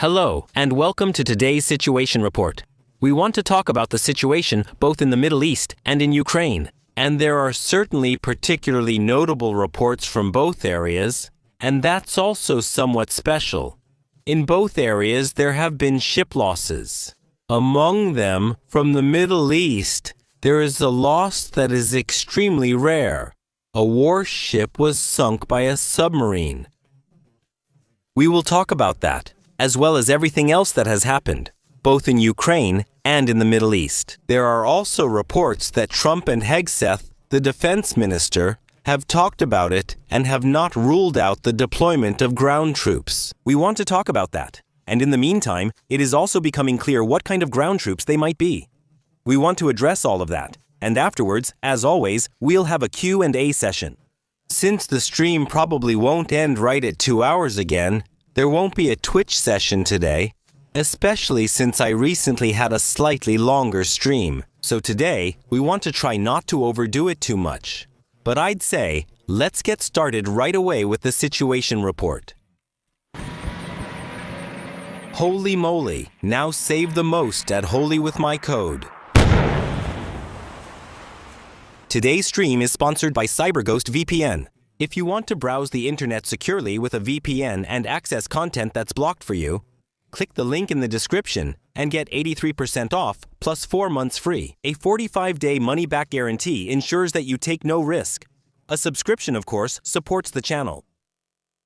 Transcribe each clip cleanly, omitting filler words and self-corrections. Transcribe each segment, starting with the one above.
Hello, and welcome to today's situation report. We want to talk about the situation both in the Middle East and in Ukraine. And there are certainly particularly notable reports from both areas, and that's also somewhat special. In both areas, there have been ship losses. Among them, from the Middle East, there is a loss that is extremely rare. A warship was sunk by a submarine. We will talk about that, as well as everything else that has happened, both in Ukraine and in the Middle East. There are also reports that Trump and Hegseth, the defense minister, have talked about it and have not ruled out the deployment of ground troops. We want to talk about that. And in the meantime, it is also becoming clear what kind of ground troops they might be. We want to address all of that. And afterwards, as always, we'll have a Q&A session. Since the stream probably won't end right at 2 hours again, there won't be a Twitch session today, especially since I recently had a slightly longer stream. So today, we want to try not to overdo it too much. But I'd say, let's get started right away with the situation report. Holy moly, now save the most at Holy with my code. Today's stream is sponsored by CyberGhost VPN. If you want to browse the internet securely with a VPN and access content that's blocked for you, click the link in the description and get 83% off plus 4 months free. A 45-day money-back guarantee ensures that you take no risk. A subscription, of course, supports the channel.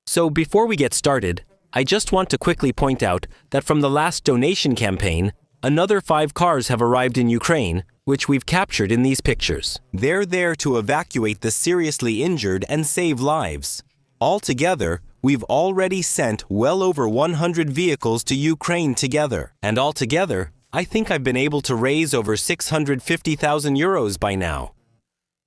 So before we get started, I just want to quickly point out that from the last donation campaign, another 5 cars have arrived in Ukraine, which we've captured in these pictures. They're there to evacuate the seriously injured and save lives. Altogether, we've already sent well over 100 vehicles to Ukraine together. And altogether, I think I've been able to raise over 650,000 euros by now.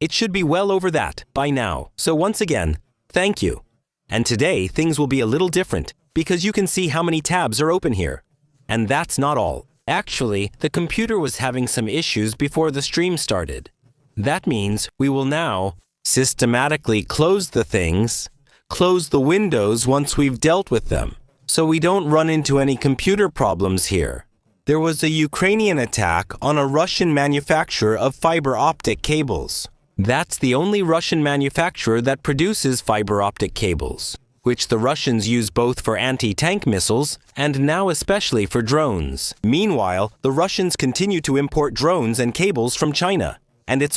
It should be well over that by now. So once again, thank you. And today, things will be a little different because you can see how many tabs are open here. And that's not all. Actually, the computer was having some issues before the stream started. That means we will now systematically close the things, close the windows once we've dealt with them, so we don't run into any computer problems here. There was a Ukrainian attack on a Russian manufacturer of fiber optic cables. That's the only Russian manufacturer that produces fiber optic cables, which the Russians use both for anti-tank missiles and now especially for drones. Meanwhile, the Russians continue to import drones and cables from China. And it's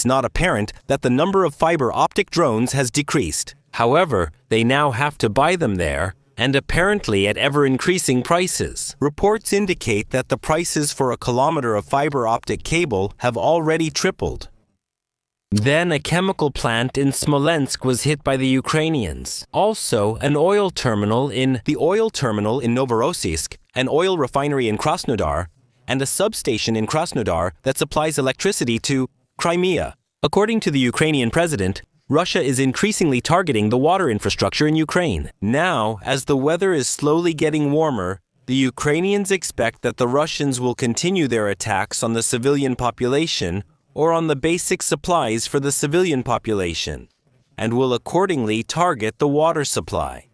not apparent that the number of fiber optic drones has decreased. However, they now have to buy them there, and apparently at ever-increasing prices. Reports indicate that the prices for a kilometer of fiber optic cable have already tripled. Then a chemical plant in Smolensk was hit by the Ukrainians. Also, an oil terminal in Novorossiysk, an oil refinery in Krasnodar, and a substation in Krasnodar that supplies electricity to Crimea. According to the Ukrainian president, Russia is increasingly targeting the water infrastructure in Ukraine. Now, as the weather is slowly getting warmer, the Ukrainians expect that the Russians will continue their attacks on the civilian population or on the basic supplies for the civilian population, and will accordingly target the water supply.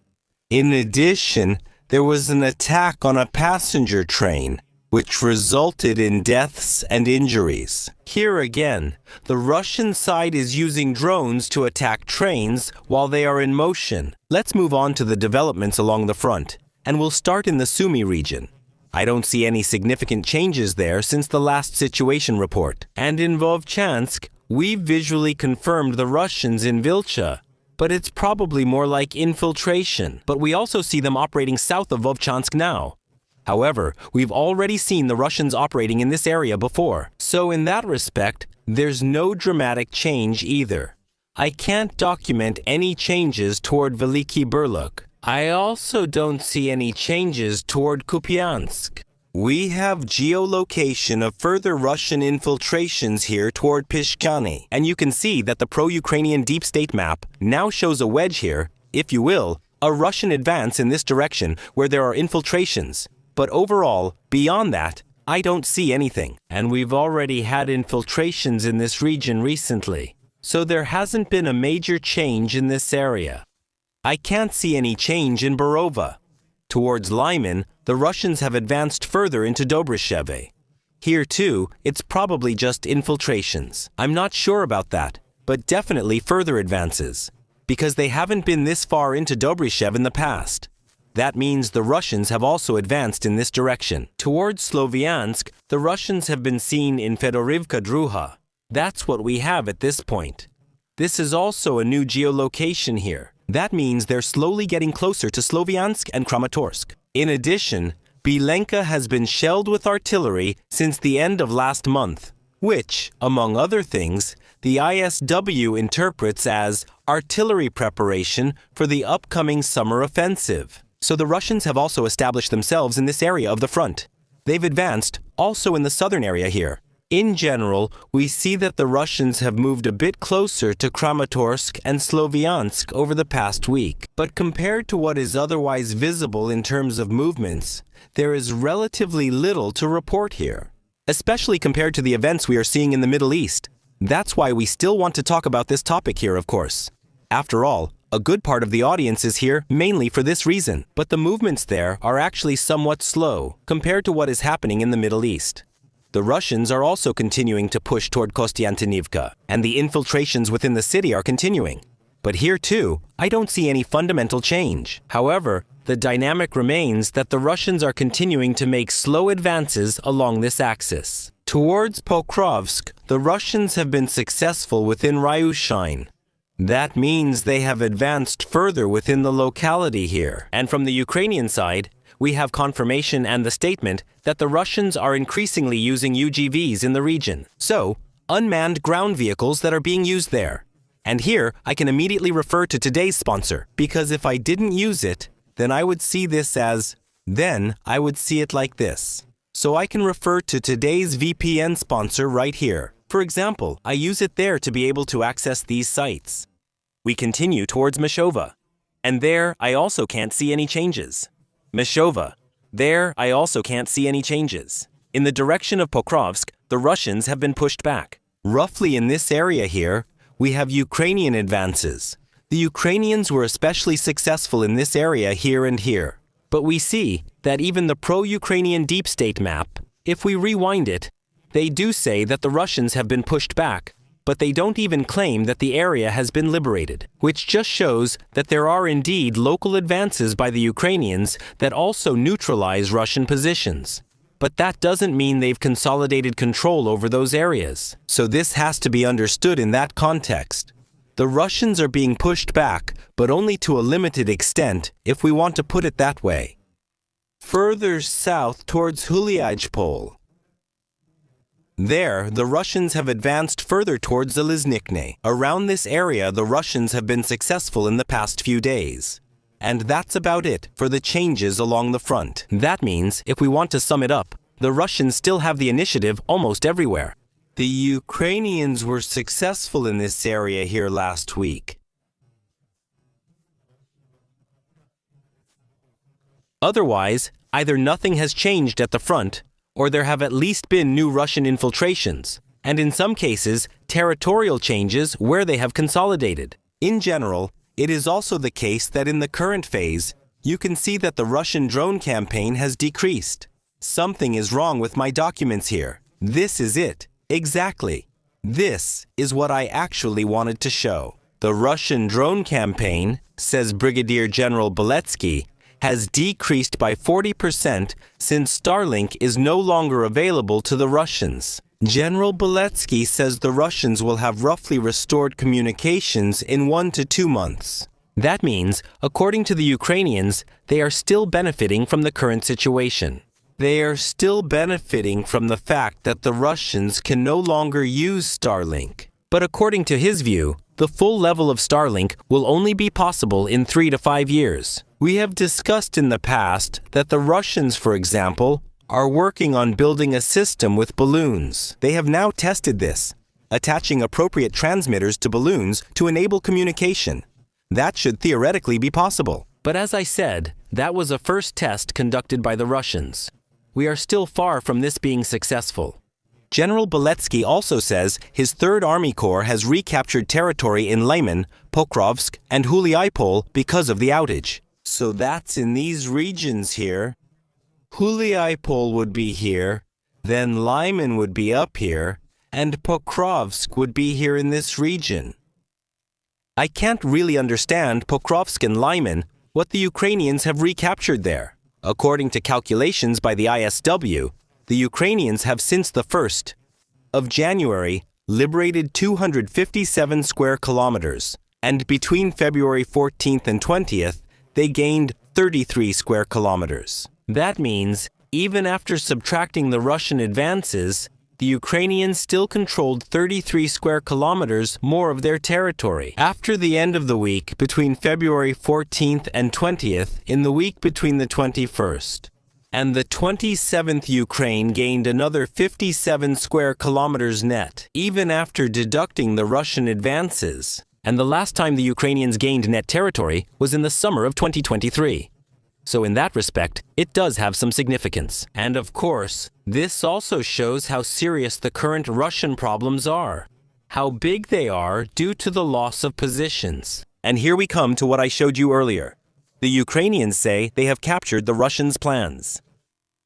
In addition, there was an attack on a passenger train, which resulted in deaths and injuries. Here again, the Russian side is using drones to attack trains while they are in motion. Let's move on to the developments along the front, and we'll start in the Sumy region. I don't see any significant changes there since the last situation report. And in Vovchansk, we visually confirmed the Russians in Vilcha, but it's probably more like infiltration. But we also see them operating south of Vovchansk now. However, we've already seen the Russians operating in this area before. So in that respect, there's no dramatic change either. I can't document any changes toward Veliki Burluk. I also don't see any changes toward Kupiansk. We have geolocation of further Russian infiltrations here toward Pishkani. And you can see that the pro-Ukrainian deep state map now shows a wedge here, if you will, a Russian advance in this direction where there are infiltrations. But overall, beyond that, I don't see anything. And we've already had infiltrations in this region recently. So there hasn't been a major change in this area. I can't see any change in Borova. Towards Lyman, the Russians have advanced further into Dobryshevo. Here too, it's probably just infiltrations. I'm not sure about that, but definitely further advances, because they haven't been this far into Dobryshev in the past. That means the Russians have also advanced in this direction. Towards Sloviansk, the Russians have been seen in Fedorivka Druha. That's what we have at this point. This is also a new geolocation here. That means they're slowly getting closer to Sloviansk and Kramatorsk. In addition, Bilenka has been shelled with artillery since the end of last month, which, among other things, the ISW interprets as artillery preparation for the upcoming summer offensive. So the Russians have also established themselves in this area of the front. They've advanced also in the southern area here. In general, we see that the Russians have moved a bit closer to Kramatorsk and Sloviansk over the past week. But compared to what is otherwise visible in terms of movements, there is relatively little to report here, especially compared to the events we are seeing in the Middle East. That's why we still want to talk about this topic here, of course. After all, a good part of the audience is here mainly for this reason, but the movements there are actually somewhat slow compared to what is happening in the Middle East. The Russians are also continuing to push toward Kostiantynivka, and the infiltrations within the city are continuing. But here too, I don't see any fundamental change. However, the dynamic remains that the Russians are continuing to make slow advances along this axis. Towards Pokrovsk, the Russians have been successful within Ryushine. That means they have advanced further within the locality here. And from the Ukrainian side, we have confirmation and the statement that the Russians are increasingly using UGVs in the region. So, unmanned ground vehicles that are being used there. And here, I can immediately refer to today's sponsor, because if I didn't use it, then I would see this as, then I would see it like this. So I can refer to today's VPN sponsor right here. For example, I use it there to be able to access these sites. We continue towards Meshova, and there I also can't see any changes. Meshova, there I also can't see any changes. In the direction of Pokrovsk, the Russians have been pushed back. Roughly in this area here, we have Ukrainian advances. The Ukrainians were especially successful in this area here and here. But we see that even the pro-Ukrainian deep state map, if we rewind it, they do say that the Russians have been pushed back, but they don't even claim that the area has been liberated, which just shows that there are indeed local advances by the Ukrainians that also neutralize Russian positions. But that doesn't mean they've consolidated control over those areas. So this has to be understood in that context. The Russians are being pushed back, but only to a limited extent, if we want to put it that way. Further south towards Hulyajpol. There, the Russians have advanced further towards Zeliznikne. Around this area, the Russians have been successful in the past few days. And that's about it for the changes along the front. That means, if we want to sum it up, the Russians still have the initiative almost everywhere. The Ukrainians were successful in this area here last week. Otherwise, either nothing has changed at the front, or there have at least been new Russian infiltrations, and in some cases, territorial changes where they have consolidated. In general, it is also the case that in the current phase, you can see that the Russian drone campaign has decreased. Something is wrong with my documents here. This is it. Exactly. This is what I actually wanted to show. The Russian drone campaign, says Brigadier General Beletsky, has decreased by 40% since Starlink is no longer available to the Russians. General Beletsky says the Russians will have roughly restored communications in 1 to 2 months. That means, according to the Ukrainians, they are still benefiting from the current situation. They are still benefiting from the fact that the Russians can no longer use Starlink. But according to his view, the full level of Starlink will only be possible in 3 to 5 years. We have discussed in the past that the Russians, for example, are working on building a system with balloons. They have now tested this, attaching appropriate transmitters to balloons to enable communication. That should theoretically be possible. But as I said, that was a first test conducted by the Russians. We are still far from this being successful. General Beletsky also says his 3rd Army Corps has recaptured territory in Lyman, Pokrovsk, and Hulyajpol because of the outage. So that's in these regions here. Huliaipol would be here, then Lyman would be up here, and Pokrovsk would be here in this region. I can't really understand Pokrovsk and Lyman, what the Ukrainians have recaptured there. According to calculations by the ISW, the Ukrainians have since the 1st of January liberated 257 square kilometers, and between February 14th and 20th, they gained 33 square kilometers. That means, even after subtracting the Russian advances, the Ukrainians still controlled 33 square kilometers more of their territory. After the end of the week between February 14th and 20th, in the week between the 21st and the 27th, Ukraine gained another 57 square kilometers net, even after deducting the Russian advances. And the last time the Ukrainians gained net territory was in the summer of 2023. So in that respect, it does have some significance. And of course, this also shows how serious the current Russian problems are, how big they are due to the loss of positions. And here we come to what I showed you earlier. The Ukrainians say they have captured the Russians' plans.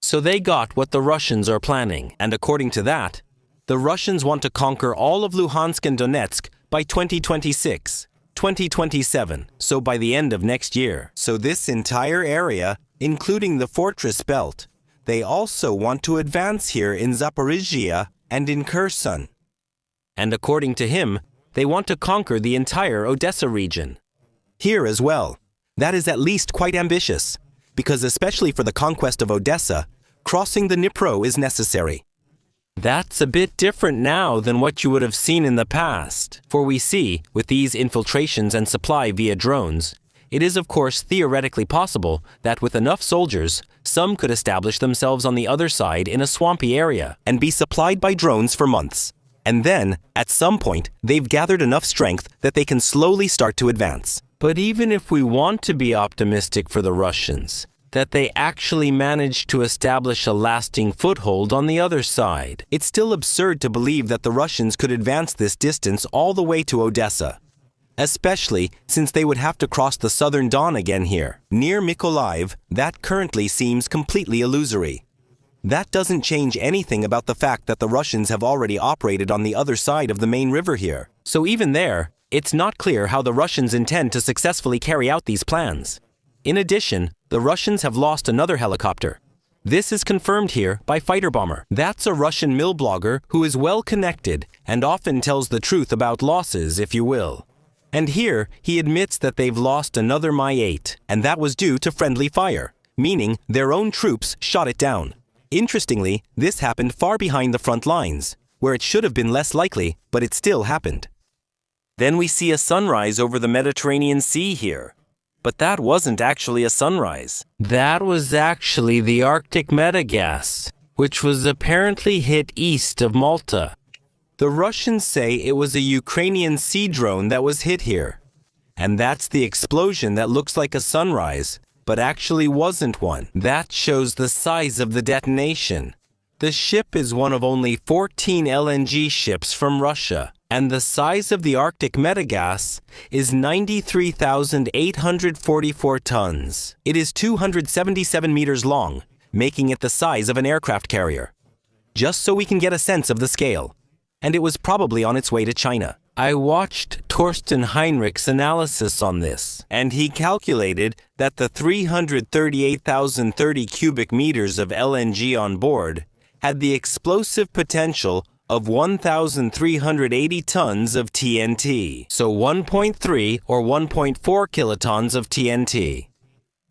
So they got what the Russians are planning, and according to that, the Russians want to conquer all of Luhansk and Donetsk by 2026. 2027, so by the end of next year. So this entire area, including the fortress belt, they also want to advance here in Zaporizhia and in Kherson. And according to him, they want to conquer the entire Odessa region. Here as well. That is at least quite ambitious, because especially for the conquest of Odessa, crossing the Dnipro is necessary. That's a bit different now than what you would have seen in the past, for we see, with these infiltrations and supply via drones, it is of course theoretically possible that with enough soldiers, some could establish themselves on the other side in a swampy area and be supplied by drones for months. And then, at some point, they've gathered enough strength that they can slowly start to advance. But even if we want to be optimistic for the Russians, that they actually managed to establish a lasting foothold on the other side, it's still absurd to believe that the Russians could advance this distance all the way to Odessa, especially since they would have to cross the southern Don again here. Near Mykolaiv, that currently seems completely illusory. That doesn't change anything about the fact that the Russians have already operated on the other side of the main river here. So even there, it's not clear how the Russians intend to successfully carry out these plans. In addition, the Russians have lost another helicopter. This is confirmed here by Fighter Bomber. That's a Russian mill blogger who is well connected and often tells the truth about losses, if you will. And here, he admits that they've lost another Mi-8, and that was due to friendly fire, meaning their own troops shot it down. Interestingly, this happened far behind the front lines, where it should have been less likely, but it still happened. Then we see a sunrise over the Mediterranean Sea here. But that wasn't actually a sunrise. That was actually the Arctic metagas, which was apparently hit east of Malta. The Russians say it was a Ukrainian sea drone that was hit here. And that's the explosion that looks like a sunrise, but actually wasn't one. That shows the size of the detonation. The ship is one of only 14 LNG ships from Russia. And the size of the Arctic metagas is 93,844 tons. It is 277 meters long, making it the size of an aircraft carrier. Just so we can get a sense of the scale. And it was probably on its way to China. I watched Torsten Heinrich's analysis on this, and he calculated that the 338,030 cubic meters of LNG on board had the explosive potential of 1,380 tons of TNT, so 1.3 or 1.4 kilotons of TNT.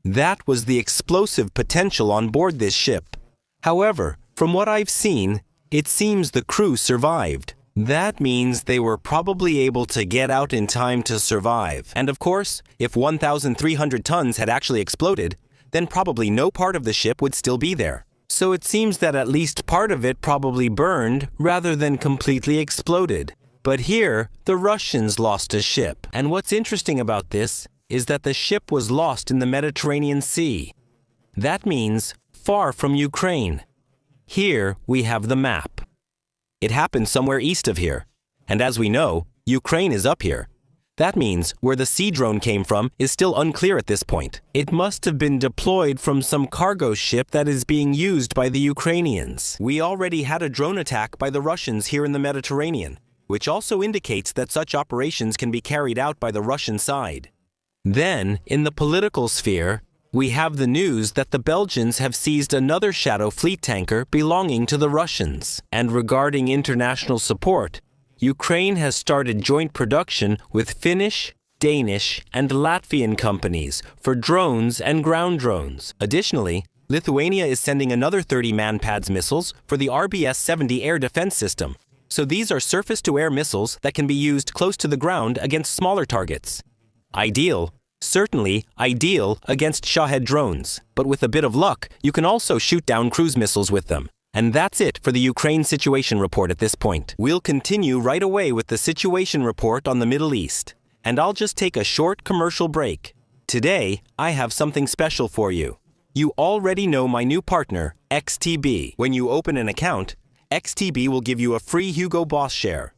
That was the explosive potential on board this ship. However, from what I've seen, it seems the crew survived. That means they were probably able to get out in time to survive. And of course, if 1,300 tons had actually exploded, then probably no part of the ship would still be there. So it seems that at least part of it probably burned rather than completely exploded. But here, the Russians lost a ship. And what's interesting about this is that the ship was lost in the Mediterranean Sea. That means far from Ukraine. Here we have the map. It happened somewhere east of here. And as we know, Ukraine is up here. That means where the sea drone came from is still unclear at this point. It must have been deployed from some cargo ship that is being used by the Ukrainians. We already had a drone attack by the Russians here in the Mediterranean, which also indicates that such operations can be carried out by the Russian side. Then, in the political sphere, we have the news that the Belgians have seized another Shadow fleet tanker belonging to the Russians. And regarding international support, Ukraine has started joint production with Finnish, Danish, and Latvian companies for drones and ground drones. Additionally, Lithuania is sending another 30 MANPADS missiles for the RBS-70 air defense system. So these are surface-to-air missiles that can be used close to the ground against smaller targets. Ideal, certainly ideal against Shahed drones, but with a bit of luck, you can also shoot down cruise missiles with them. And that's it for the Ukraine situation report at this point. We'll continue right away with the situation report on the Middle East. And I'll just take a short commercial break. Today, I have something special for you. You already know my new partner, XTB. When you open an account, XTB will give you a free Hugo Boss share.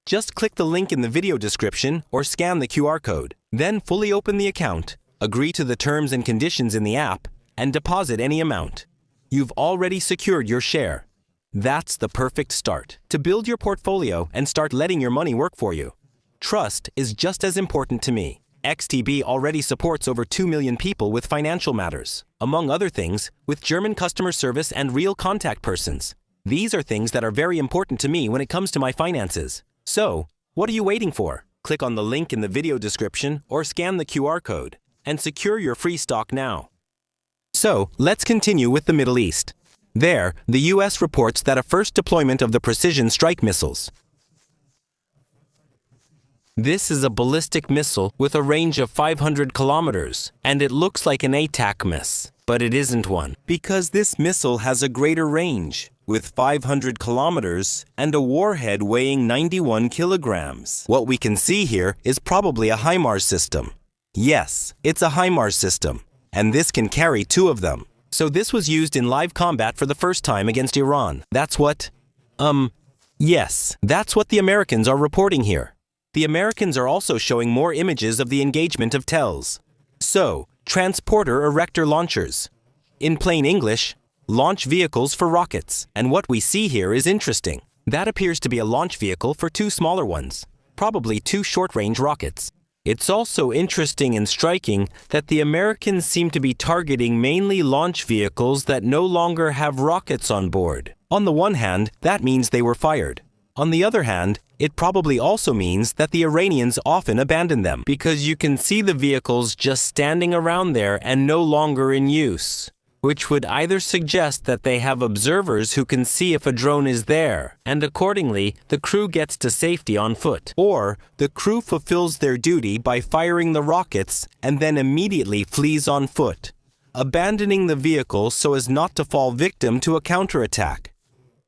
Just click the link in the video description or scan the QR code. Then fully open the account, agree to the terms and conditions in the app, and deposit any amount. You've already secured your share. That's the perfect start to build your portfolio and start letting your money work for you. Trust is just as important to me. XTB already supports over 2 million people with financial matters, among other things, with German customer service and real contact persons. These are things that are very important to me when it comes to my finances. So, what are you waiting for? Click on the link in the video description or scan the QR code and secure your free stock now. So, let's continue with the Middle East. There, the US reports that a first deployment of the precision strike missiles. This is a ballistic missile with a range of 500 kilometers, and it looks like an ATACMS, but it isn't one, because this missile has a greater range, with 500 kilometers and a warhead weighing 91 kilograms. What we can see here is probably a HIMARS system. Yes, it's a HIMARS system. And this can carry 2 of them. So this was used in live combat for the first time against Iran. That's what... Yes, that's what the Americans are reporting here. The Americans are also showing more images of the engagement of TELs. So, transporter erector launchers. In plain English, launch vehicles for rockets. And what we see here is interesting. That appears to be a launch vehicle for 2 smaller ones, probably 2 short-range rockets. It's also interesting and striking that the Americans seem to be targeting mainly launch vehicles that no longer have rockets on board. On the one hand, that means they were fired. On the other hand, it probably also means that the Iranians often abandon them because you can see the vehicles just standing around there and no longer in use, which would either suggest that they have observers who can see if a drone is there, and accordingly, the crew gets to safety on foot. Or, the crew fulfills their duty by firing the rockets and then immediately flees on foot, abandoning the vehicle so as not to fall victim to a counterattack.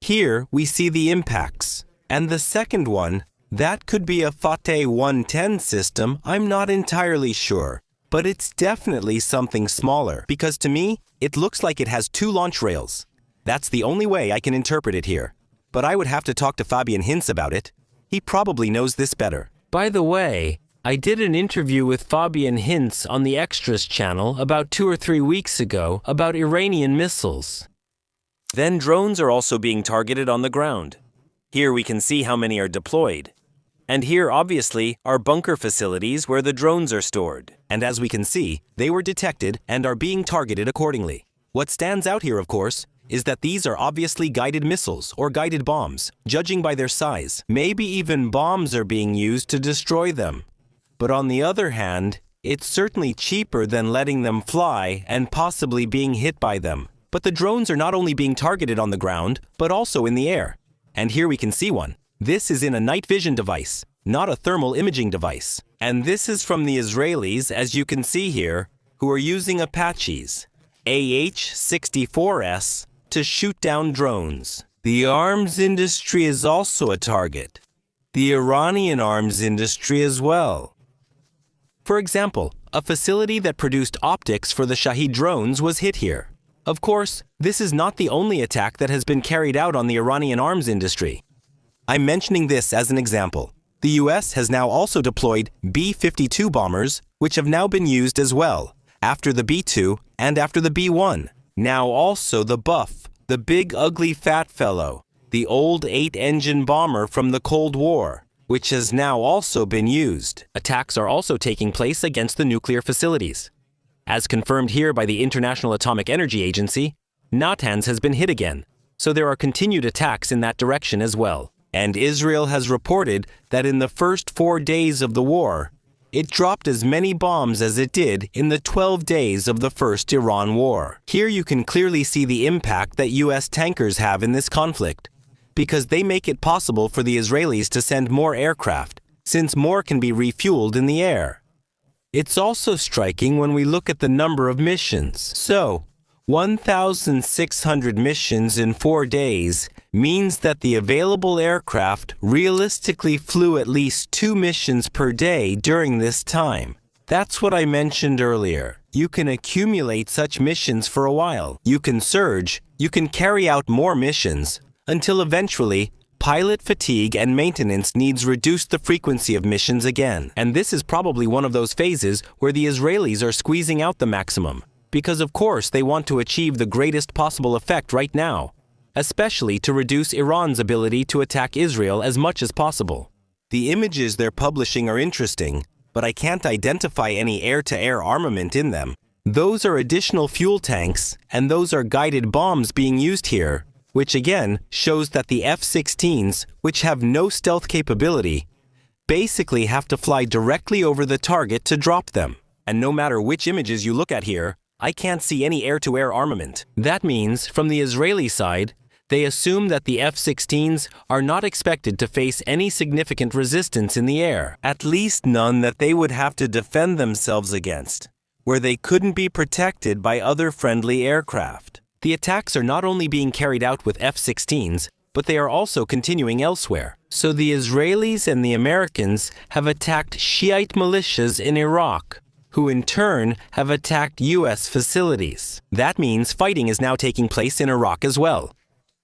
Here, we see the impacts. And the second one, that could be a Fateh 110 system, I'm not entirely sure. But it's definitely something smaller, because to me, it looks like it has 2 launch rails. That's the only way I can interpret it here. But I would have to talk to Fabian Hinz about it. He probably knows this better. By the way, I did an interview with Fabian Hinz on the Extras channel about 2 or 3 weeks ago about Iranian missiles. Then drones are also being targeted on the ground. Here we can see how many are deployed. And here, obviously, are bunker facilities where the drones are stored. And as we can see, they were detected and are being targeted accordingly. What stands out here, of course, is that these are obviously guided missiles or guided bombs, judging by their size. Maybe even bombs are being used to destroy them. But on the other hand, it's certainly cheaper than letting them fly and possibly being hit by them. But the drones are not only being targeted on the ground, but also in the air. And here we can see one. This is in a night vision device, not a thermal imaging device. And this is from the Israelis, as you can see here, who are using Apaches, AH-64S, to shoot down drones. The arms industry is also a target. The Iranian arms industry as well. For example, a facility that produced optics for the Shahed drones was hit here. Of course, this is not the only attack that has been carried out on the Iranian arms industry. I'm mentioning this as an example. The US has now also deployed B-52 bombers, which have now been used as well, after the B-2 and after the B-1. Now also the Buff, the big ugly fat fellow, the old 8-engine bomber from the Cold War, which has now also been used. Attacks are also taking place against the nuclear facilities. As confirmed here by the International Atomic Energy Agency, Natanz has been hit again, so there are continued attacks in that direction as well. And Israel has reported that in the first 4 days of the war, it dropped as many bombs as it did in the 12 days of the first Iran war. Here you can clearly see the impact that US tankers have in this conflict, because they make it possible for the Israelis to send more aircraft, since more can be refueled in the air. It's also striking when we look at the number of missions. So, 1,600 missions in 4 days means that the available aircraft realistically flew at least 2 missions per day during this time. That's what I mentioned earlier. You can accumulate such missions for a while. You can surge, you can carry out more missions, until eventually pilot fatigue and maintenance needs reduce the frequency of missions again. And this is probably one of those phases where the Israelis are squeezing out the maximum, because of course they want to achieve the greatest possible effect right now, especially to reduce Iran's ability to attack Israel as much as possible. The images they're publishing are interesting, but I can't identify any air-to-air armament in them. Those are additional fuel tanks, and those are guided bombs being used here, which again shows that the F-16s, which have no stealth capability, basically have to fly directly over the target to drop them. And no matter which images you look at here, I can't see any air-to-air armament. That means, from the Israeli side, they assume that the F-16s are not expected to face any significant resistance in the air, at least none that they would have to defend themselves against, where they couldn't be protected by other friendly aircraft. The attacks are not only being carried out with F-16s, but they are also continuing elsewhere. So the Israelis and the Americans have attacked Shiite militias in Iraq, who in turn have attacked US facilities. That means fighting is now taking place in Iraq as well.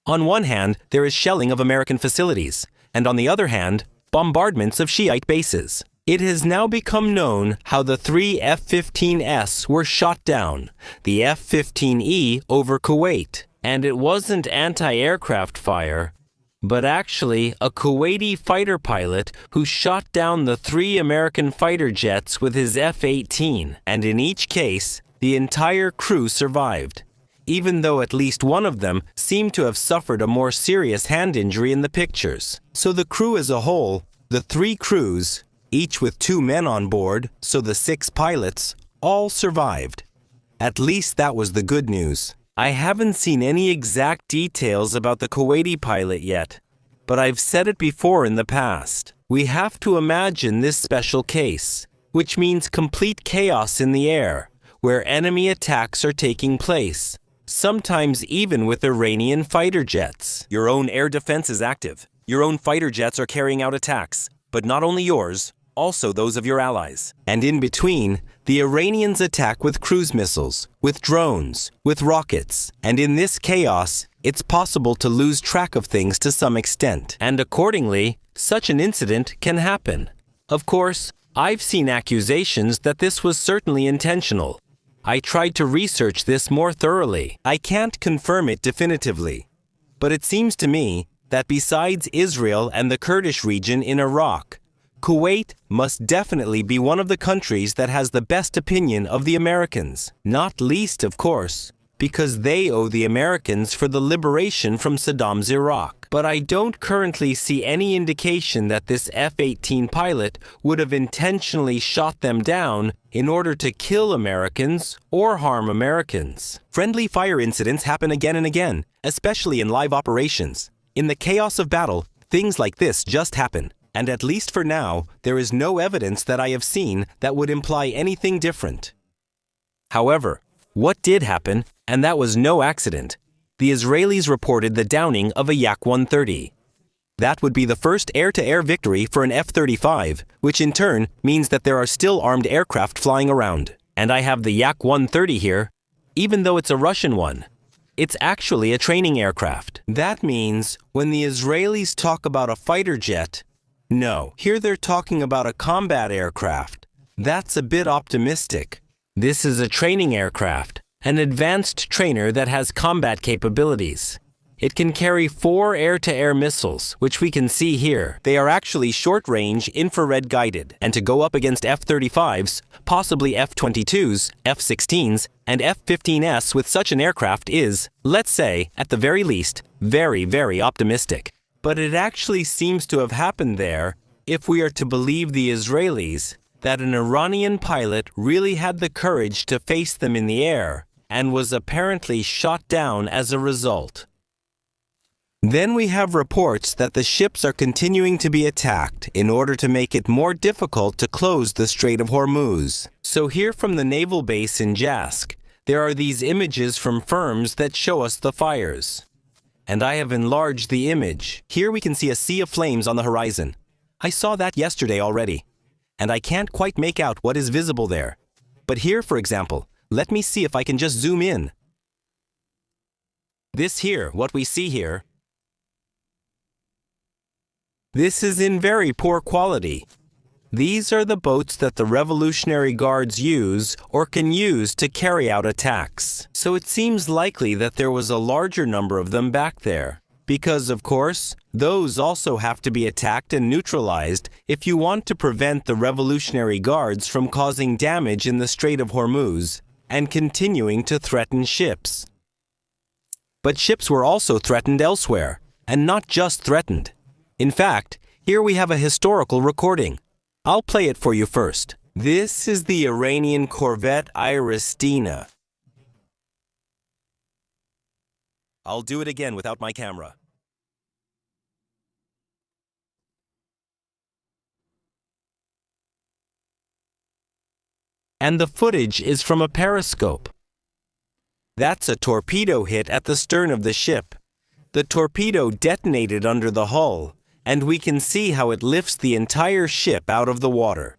On one hand, there is shelling of American facilities, and on the other hand, bombardments of Shiite bases. It has now become known how the 3 F-15S were shot down, the F-15E over Kuwait, and it wasn't anti-aircraft fire, but actually a Kuwaiti fighter pilot who shot down the 3 American fighter jets with his F-18, and in each case, the entire crew survived, even though at least one of them seemed to have suffered a more serious hand injury in the pictures. So the crew as a whole, the 3 crews, each with 2 men on board, so the 6 pilots, all survived. At least that was the good news. I haven't seen any exact details about the Kuwaiti pilot yet, but I've said it before in the past. We have to imagine this special case, which means complete chaos in the air, where enemy attacks are taking place, sometimes even with Iranian fighter jets. Your own air defense is active. Your own fighter jets are carrying out attacks, but not only yours, also those of your allies. And in between, the Iranians attack with cruise missiles, with drones, with rockets. And in this chaos, it's possible to lose track of things to some extent. And accordingly, such an incident can happen. Of course, I've seen accusations that this was certainly intentional. I tried to research this more thoroughly. I can't confirm it definitively, but it seems to me that besides Israel and the Kurdish region in Iraq, Kuwait must definitely be one of the countries that has the best opinion of the Americans, not least, of course, because they owe the Americans for the liberation from Saddam's Iraq. But I don't currently see any indication that this F-18 pilot would have intentionally shot them down in order to kill Americans or harm Americans. Friendly fire incidents happen again and again, especially in live operations. In the chaos of battle, things like this just happen. And at least for now, there is no evidence that I have seen that would imply anything different. However, what did happen, and that was no accident, the Israelis reported the downing of a Yak-130. That would be the first air-to-air victory for an F-35, which in turn means that there are still armed aircraft flying around. And I have the Yak-130 here, even though it's a Russian one. It's actually a training aircraft. That means when the Israelis talk about a fighter jet, No, here they're talking about a combat aircraft. That's a bit optimistic. This is a training aircraft, an advanced trainer that has combat capabilities. It can carry 4 air-to-air missiles, which we can see here. They are actually short-range, infrared-guided, and to go up against F-35s, possibly F-22s, F-16s, and F-15s with such an aircraft is, let's say, at the very least, very, very optimistic. But it actually seems to have happened there, if we are to believe the Israelis, that an Iranian pilot really had the courage to face them in the air, and was apparently shot down as a result. Then we have reports that the ships are continuing to be attacked in order to make it more difficult to close the Strait of Hormuz. So here from the naval base in Jask, there are these images from firms that show us the fires. And I have enlarged the image. Here we can see a sea of flames on the horizon. I saw that yesterday already, and I can't quite make out what is visible there. But here, for example, let me see if I can just zoom in. This here, what we see here, this is in very poor quality. These are the boats that the Revolutionary Guards use or can use to carry out attacks. So it seems likely that there was a larger number of them back there. Because, of course, those also have to be attacked and neutralized if you want to prevent the Revolutionary Guards from causing damage in the Strait of Hormuz and continuing to threaten ships. But ships were also threatened elsewhere, and not just threatened. In fact, here we have a historical recording. I'll play it for you first. This is the Iranian corvette Iristina. I'll do it again without my camera. And the footage is from a periscope. That's a torpedo hit at the stern of the ship. The torpedo detonated under the hull, and we can see how it lifts the entire ship out of the water.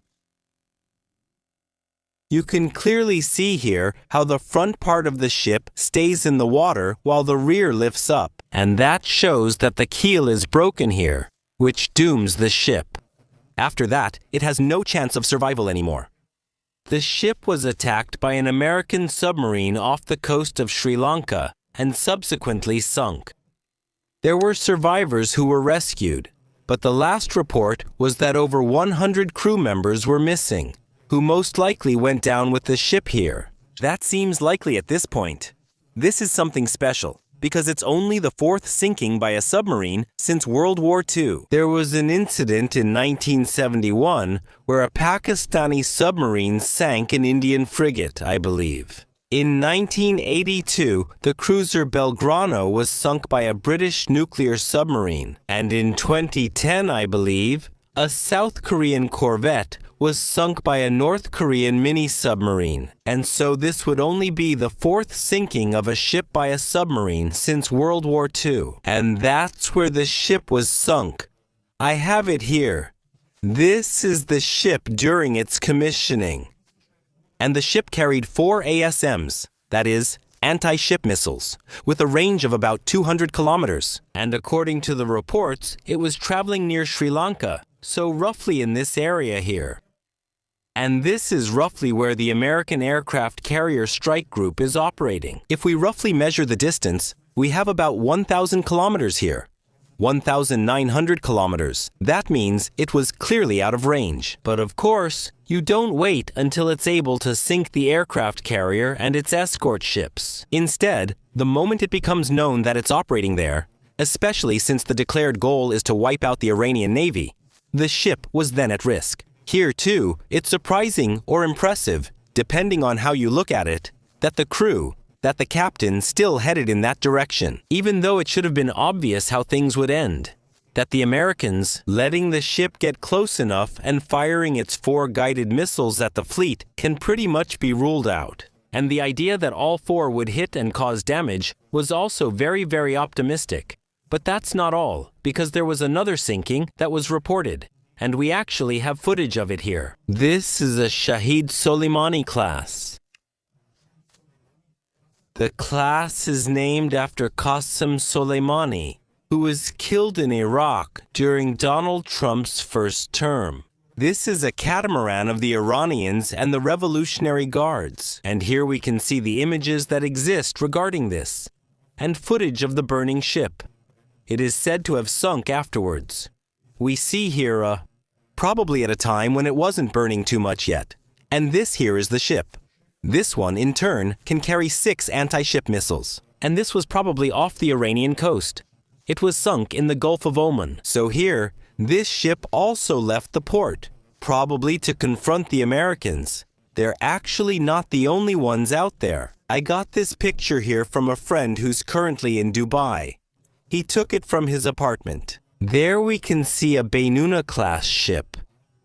You can clearly see here how the front part of the ship stays in the water while the rear lifts up, and that shows that the keel is broken here, which dooms the ship. After that, it has no chance of survival anymore. The ship was attacked by an American submarine off the coast of Sri Lanka and subsequently sunk. There were survivors who were rescued, but the last report was that over 100 crew members were missing, who most likely went down with the ship here. That seems likely at this point. This is something special, because it's only the 4th sinking by a submarine since World War II. There was an incident in 1971 where a Pakistani submarine sank an Indian frigate, I believe. In 1982, the cruiser Belgrano was sunk by a British nuclear submarine, and in 2010, I believe, a South Korean corvette was sunk by a North Korean mini-submarine, and so this would only be the 4th sinking of a ship by a submarine since World War II, and that's where the ship was sunk. I have it here. This is the ship during its commissioning. And the ship carried 4 ASMs, that is, anti-ship missiles, with a range of about 200 kilometers. And according to the reports, it was traveling near Sri Lanka, so roughly in this area here. And this is roughly where the American Aircraft Carrier Strike Group is operating. If we roughly measure the distance, we have about 1,000 kilometers here. 1,900 kilometers. That means it was clearly out of range. But of course, you don't wait until it's able to sink the aircraft carrier and its escort ships. Instead, the moment it becomes known that it's operating there, especially since the declared goal is to wipe out the Iranian Navy, the ship was then at risk. Here, too, it's surprising or impressive, depending on how you look at it, that the captain still headed in that direction, even though it should have been obvious how things would end. That the Americans, letting the ship get close enough and firing its 4 guided missiles at the fleet can pretty much be ruled out. And the idea that all 4 would hit and cause damage was also very, very optimistic. But that's not all, because there was another sinking that was reported, and we actually have footage of it here. This is a Shahid Soleimani class. The class is named after Qasem Soleimani, who was killed in Iraq during Donald Trump's first term. This is a catamaran of the Iranians and the Revolutionary Guards, and here we can see the images that exist regarding this, and footage of the burning ship. It is said to have sunk afterwards. We see here probably at a time when it wasn't burning too much yet. And this here is the ship. This one, in turn, can carry 6 anti-ship missiles. And this was probably off the Iranian coast. It was sunk in the Gulf of Oman. So here, this ship also left the port, probably to confront the Americans. They're actually not the only ones out there. I got this picture here from a friend who's currently in Dubai. He took it from his apartment. There we can see a Benuna-class ship.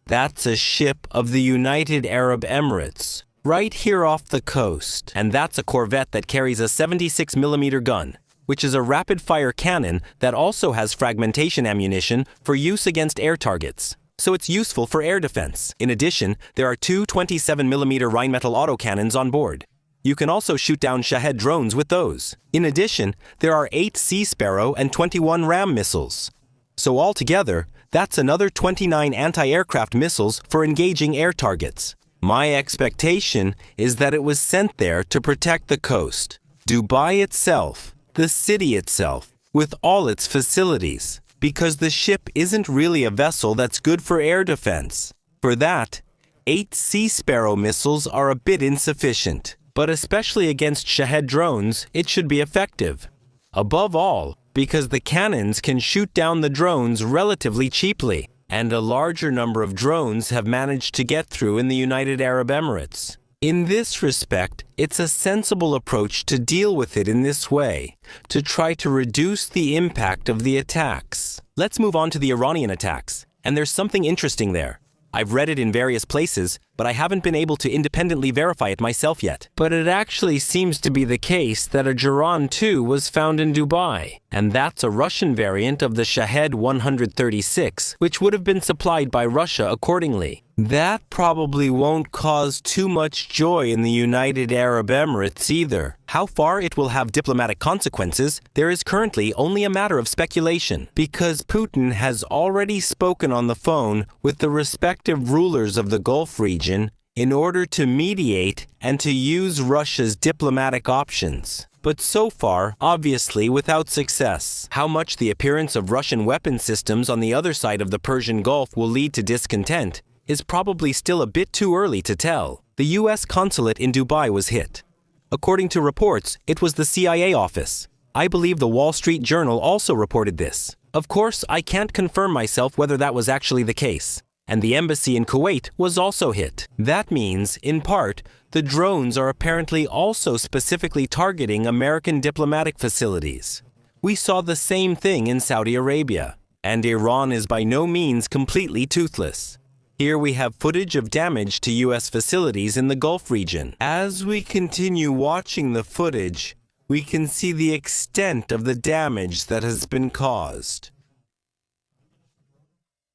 That's a ship of the United Arab Emirates, right here off the coast. And that's a corvette that carries a 76mm gun, which is a rapid-fire cannon that also has fragmentation ammunition for use against air targets. So it's useful for air defense. In addition, there are 2 27mm Rheinmetall autocannons on board. You can also shoot down Shahed drones with those. In addition, there are 8 Sea Sparrow and 21 Ram missiles. So altogether, that's another 29 anti-aircraft missiles for engaging air targets. My expectation is that it was sent there to protect the coast, Dubai itself, the city itself, with all its facilities, because the ship isn't really a vessel that's good for air defense. For that, 8 Sea Sparrow missiles are a bit insufficient, but especially against Shahed drones, it should be effective. Above all, because the cannons can shoot down the drones relatively cheaply, and a larger number of drones have managed to get through in the United Arab Emirates. In this respect, it's a sensible approach to deal with it in this way, to try to reduce the impact of the attacks. Let's move on to the Iranian attacks, and there's something interesting there. I've read it in various places, but I haven't been able to independently verify it myself yet. But it actually seems to be the case that a Jiran 2 was found in Dubai, and that's a Russian variant of the Shahed 136, which would have been supplied by Russia accordingly. That probably won't cause too much joy in the United Arab Emirates either. How far it will have diplomatic consequences, there is currently only a matter of speculation, because Putin has already spoken on the phone with the respective rulers of the Gulf region in order to mediate and to use Russia's diplomatic options. But so far, obviously without success. How much the appearance of Russian weapon systems on the other side of the Persian Gulf will lead to discontent is probably still a bit too early to tell. The U.S. consulate in Dubai was hit. According to reports, it was the CIA office. I believe the Wall Street Journal also reported this. Of course, I can't confirm myself whether that was actually the case. And the embassy in Kuwait was also hit. That means, in part, the drones are apparently also specifically targeting American diplomatic facilities. We saw the same thing in Saudi Arabia. And Iran is by no means completely toothless. Here we have footage of damage to U.S. facilities in the Gulf region. As we continue watching the footage, we can see the extent of the damage that has been caused.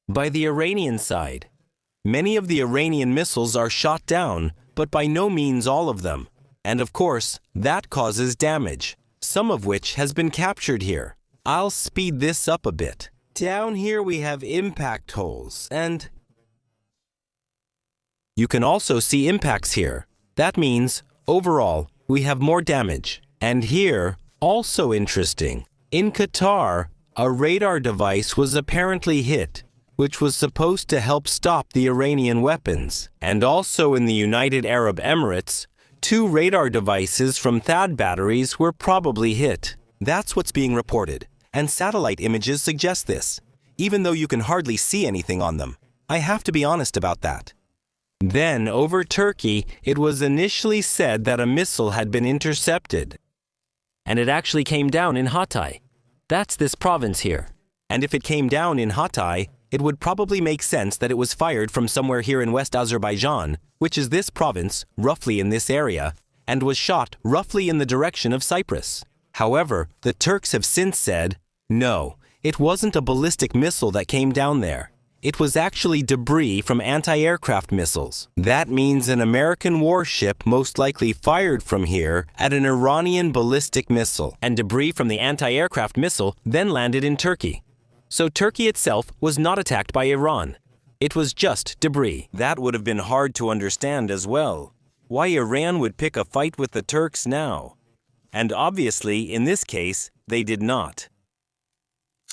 By the Iranian side, many of the Iranian missiles are shot down, but by no means all of them. And of course, that causes damage, some of which has been captured here. I'll speed this up a bit. Down here we have impact holes, and you can also see impacts here. That means, overall, we have more damage. And here, also interesting, in Qatar, a radar device was apparently hit, which was supposed to help stop the Iranian weapons. And also in the United Arab Emirates, 2 radar devices from THAAD batteries were probably hit. That's what's being reported, and satellite images suggest this, even though you can hardly see anything on them. I have to be honest about that. Then, over Turkey, it was initially said that a missile had been intercepted. And it actually came down in Hatay. That's this province here. And if it came down in Hatay, it would probably make sense that it was fired from somewhere here in West Azerbaijan, which is this province, roughly in this area, and was shot roughly in the direction of Cyprus. However, the Turks have since said, no, it wasn't a ballistic missile that came down there. It was actually debris from anti-aircraft missiles. That means an American warship most likely fired from here at an Iranian ballistic missile, and debris from the anti-aircraft missile then landed in Turkey. So Turkey itself was not attacked by Iran. It was just debris. That would have been hard to understand as well. Why Iran would pick a fight with the Turks now? And obviously, in this case, they did not.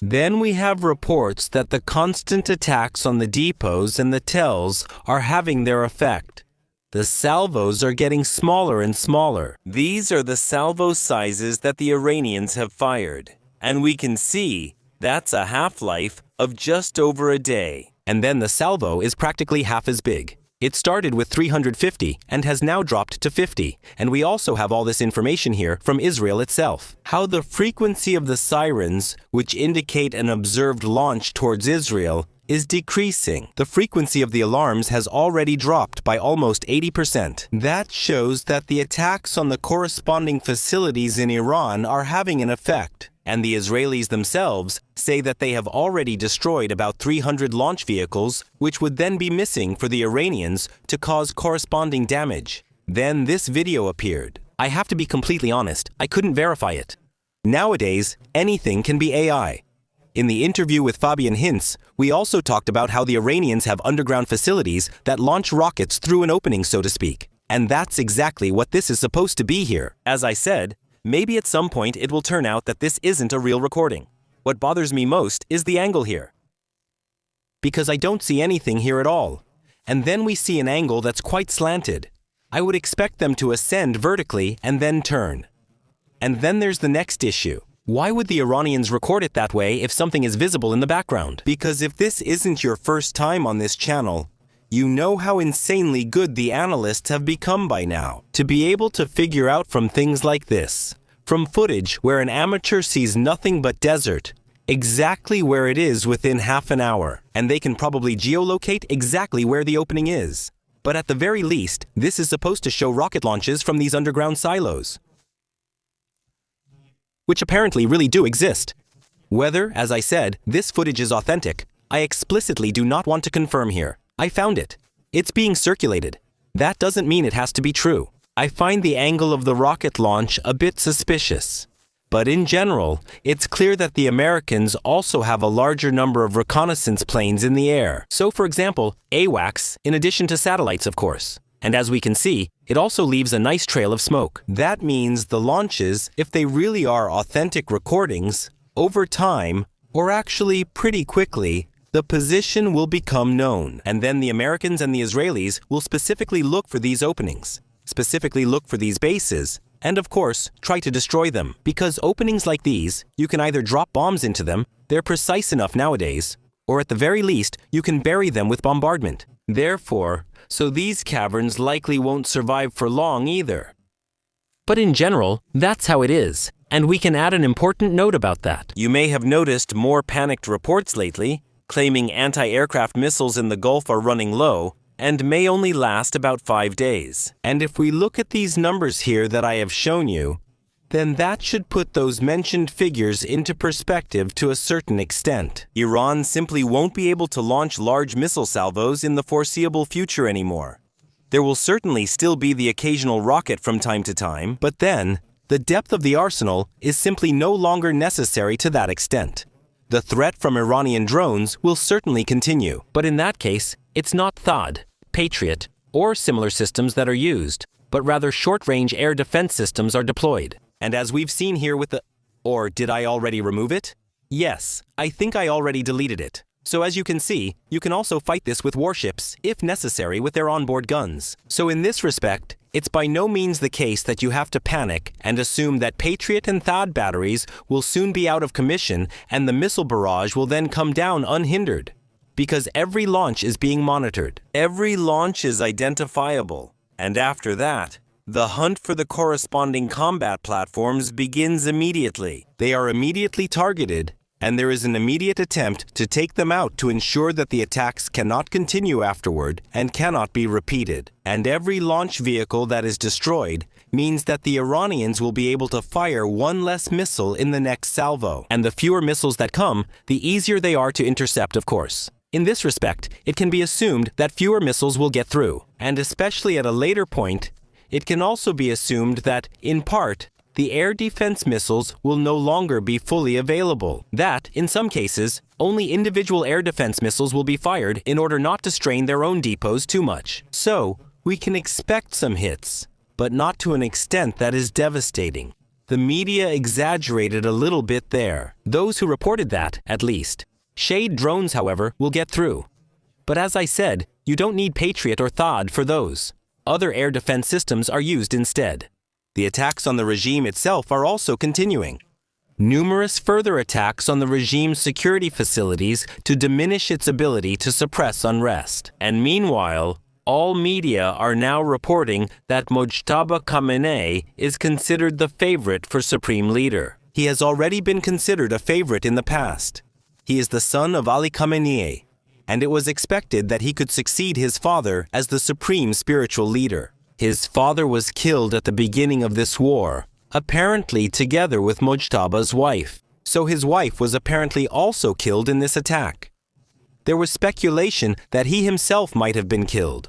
Then we have reports that the constant attacks on the depots and the TELs are having their effect. The salvos are getting smaller and smaller. These are the salvo sizes that the Iranians have fired. And we can see that's a half-life of just over a day. And then the salvo is practically half as big. It started with 350 and has now dropped to 50, and we also have all this information here from Israel itself. How the frequency of the sirens, which indicate an observed launch towards Israel, is decreasing. The frequency of the alarms has already dropped by almost 80%. That shows that the attacks on the corresponding facilities in Iran are having an effect. And the Israelis themselves say that they have already destroyed about 300 launch vehicles, which would then be missing for the Iranians to cause corresponding damage. Then this video appeared. I have to be completely honest, I couldn't verify it. Nowadays, anything can be AI. In the interview with Fabian Hinz, we also talked about how the Iranians have underground facilities that launch rockets through an opening, so to speak. And that's exactly what this is supposed to be here. As I said, maybe at some point it will turn out that this isn't a real recording. What bothers me most is the angle here. Because I don't see anything here at all. And then we see an angle that's quite slanted. I would expect them to ascend vertically and then turn. And then there's the next issue. Why would the Iranians record it that way if something is visible in the background? Because if this isn't your first time on this channel, you know how insanely good the analysts have become by now. To be able to figure out from things like this, from footage where an amateur sees nothing but desert, exactly where it is within half an hour, and they can probably geolocate exactly where the opening is. But at the very least, this is supposed to show rocket launches from these underground silos, which apparently really do exist. Whether, as I said, this footage is authentic, I explicitly do not want to confirm here. I found it. It's being circulated. That doesn't mean it has to be true. I find the angle of the rocket launch a bit suspicious. But in general, it's clear that the Americans also have a larger number of reconnaissance planes in the air. So for example, AWACS, in addition to satellites, of course. And as we can see, it also leaves a nice trail of smoke. That means the launches, if they really are authentic recordings, over time, or actually pretty quickly, the position will become known. And then the Americans and the Israelis will specifically look for these openings, specifically look for these bases, and of course, try to destroy them. Because openings like these, you can either drop bombs into them, they're precise enough nowadays, or at the very least, you can bury them with bombardment. Therefore, so these caverns likely won't survive for long either. But in general, that's how it is, and we can add an important note about that. You may have noticed more panicked reports lately, claiming anti-aircraft missiles in the Gulf are running low and may only last about 5 days. And if we look at these numbers here that I have shown you, then that should put those mentioned figures into perspective to a certain extent. Iran simply won't be able to launch large missile salvos in the foreseeable future anymore. There will certainly still be the occasional rocket from time to time, but then, the depth of the arsenal is simply no longer necessary to that extent. The threat from Iranian drones will certainly continue, but in that case, it's not THAAD, Patriot, or similar systems that are used, but rather short-range air defense systems are deployed. And as we've seen here with the... Or did I already remove it? Yes, I think I already deleted it. So as you can see, you can also fight this with warships, if necessary, with their onboard guns. So in this respect, it's by no means the case that you have to panic and assume that Patriot and THAAD batteries will soon be out of commission and the missile barrage will then come down unhindered. Because every launch is being monitored. Every launch is identifiable. And after that, the hunt for the corresponding combat platforms begins immediately. They are immediately targeted, and there is an immediate attempt to take them out to ensure that the attacks cannot continue afterward and cannot be repeated. And every launch vehicle that is destroyed means that the Iranians will be able to fire one less missile in the next salvo. And the fewer missiles that come, the easier they are to intercept, of course. In this respect, it can be assumed that fewer missiles will get through, and especially at a later point, it can also be assumed that, in part, the air defense missiles will no longer be fully available. That, in some cases, only individual air defense missiles will be fired in order not to strain their own depots too much. So, we can expect some hits, but not to an extent that is devastating. The media exaggerated a little bit there. Those who reported that, at least. Shade drones, however, will get through. But as I said, you don't need Patriot or THAAD for those. Other air defense systems are used instead. The attacks on the regime itself are also continuing. Numerous further attacks on the regime's security facilities to diminish its ability to suppress unrest. And meanwhile, all media are now reporting that Mojtaba Khamenei is considered the favorite for supreme leader. He has already been considered a favorite in the past. He is the son of Ali Khamenei, and it was expected that he could succeed his father as the supreme spiritual leader. His father was killed at the beginning of this war, apparently together with Mojtaba's wife. So his wife was apparently also killed in this attack. There was speculation that he himself might have been killed.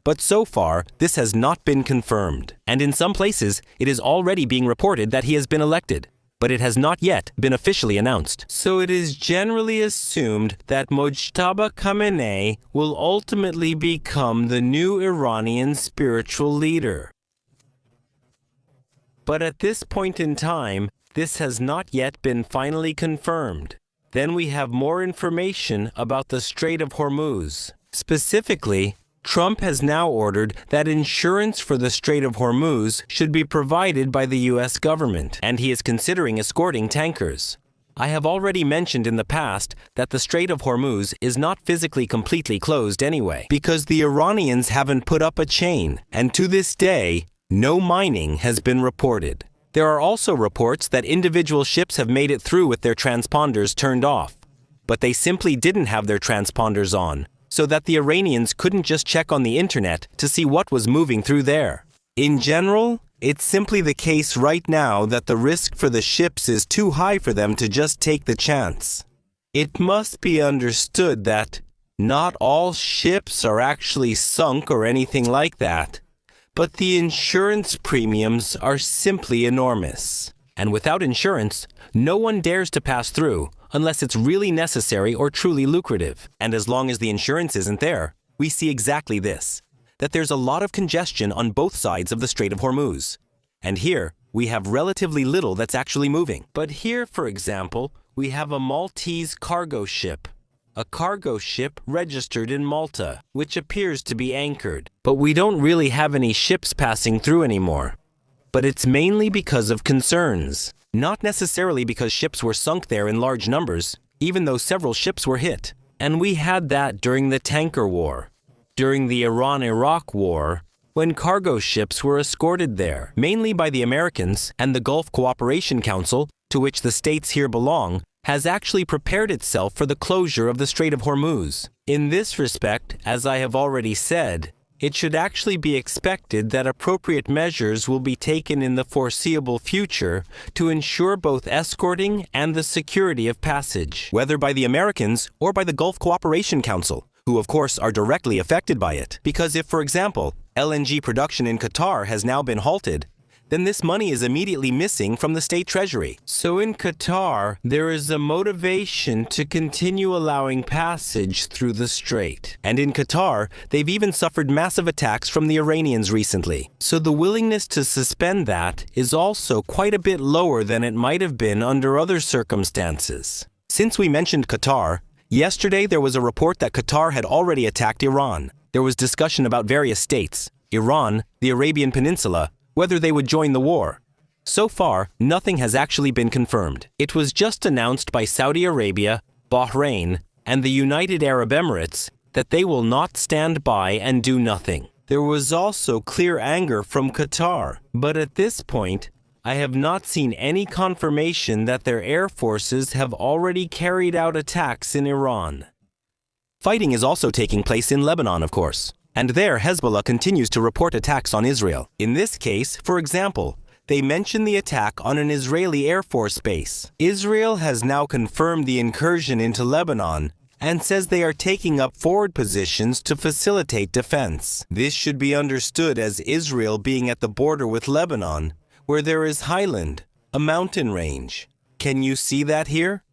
But so far, this has not been confirmed. And in some places, it is already being reported that he has been elected. But it has not yet been officially announced. So it is generally assumed that Mojtaba Khamenei will ultimately become the new Iranian spiritual leader. But at this point in time, this has not yet been finally confirmed. Then we have more information about the Strait of Hormuz. Specifically, Trump has now ordered that insurance for the Strait of Hormuz should be provided by the U.S. government, and he is considering escorting tankers. I have already mentioned in the past that the Strait of Hormuz is not physically completely closed anyway, because the Iranians haven't put up a chain, and to this day, no mining has been reported. There are also reports that individual ships have made it through with their transponders turned off, but they simply didn't have their transponders on, so that the Iranians couldn't just check on the internet to see what was moving through there. In general, it's simply the case right now that the risk for the ships is too high for them to just take the chance. It must be understood that not all ships are actually sunk or anything like that, but the insurance premiums are simply enormous. And without insurance, no one dares to pass through unless it's really necessary or truly lucrative. And as long as the insurance isn't there, we see exactly this, that there's a lot of congestion on both sides of the Strait of Hormuz. And here, we have relatively little that's actually moving. But here, for example, we have a Maltese cargo ship. A cargo ship registered in Malta, which appears to be anchored. But we don't really have any ships passing through anymore. But it's mainly because of concerns. Not necessarily because ships were sunk there in large numbers, even though several ships were hit. And we had that during the tanker war, during the Iran-Iraq war, when cargo ships were escorted there, mainly by the Americans, and the Gulf Cooperation Council, to which the states here belong, has actually prepared itself for the closure of the Strait of Hormuz. In this respect, as I have already said, it should actually be expected that appropriate measures will be taken in the foreseeable future to ensure both escorting and the security of passage, whether by the Americans or by the Gulf Cooperation Council, who of course are directly affected by it. Because if, for example, LNG production in Qatar has now been halted, then this money is immediately missing from the state treasury. So in Qatar, there is a motivation to continue allowing passage through the strait. And in Qatar, they've even suffered massive attacks from the Iranians recently. So the willingness to suspend that is also quite a bit lower than it might have been under other circumstances. Since we mentioned Qatar, yesterday there was a report that Qatar had already attacked Iran. There was discussion about various states, Iran, the Arabian Peninsula, whether they would join the war. So far, nothing has actually been confirmed. It was just announced by Saudi Arabia, Bahrain, and the United Arab Emirates that they will not stand by and do nothing. There was also clear anger from Qatar, but at this point, I have not seen any confirmation that their air forces have already carried out attacks in Iran. Fighting is also taking place in Lebanon, of course. And there, Hezbollah continues to report attacks on Israel. In this case, for example, they mention the attack on an Israeli Air Force base. Israel has now confirmed the incursion into Lebanon, and says they are taking up forward positions to facilitate defense. This should be understood as Israel being at the border with Lebanon, where there is highland, a mountain range. Can you see that here?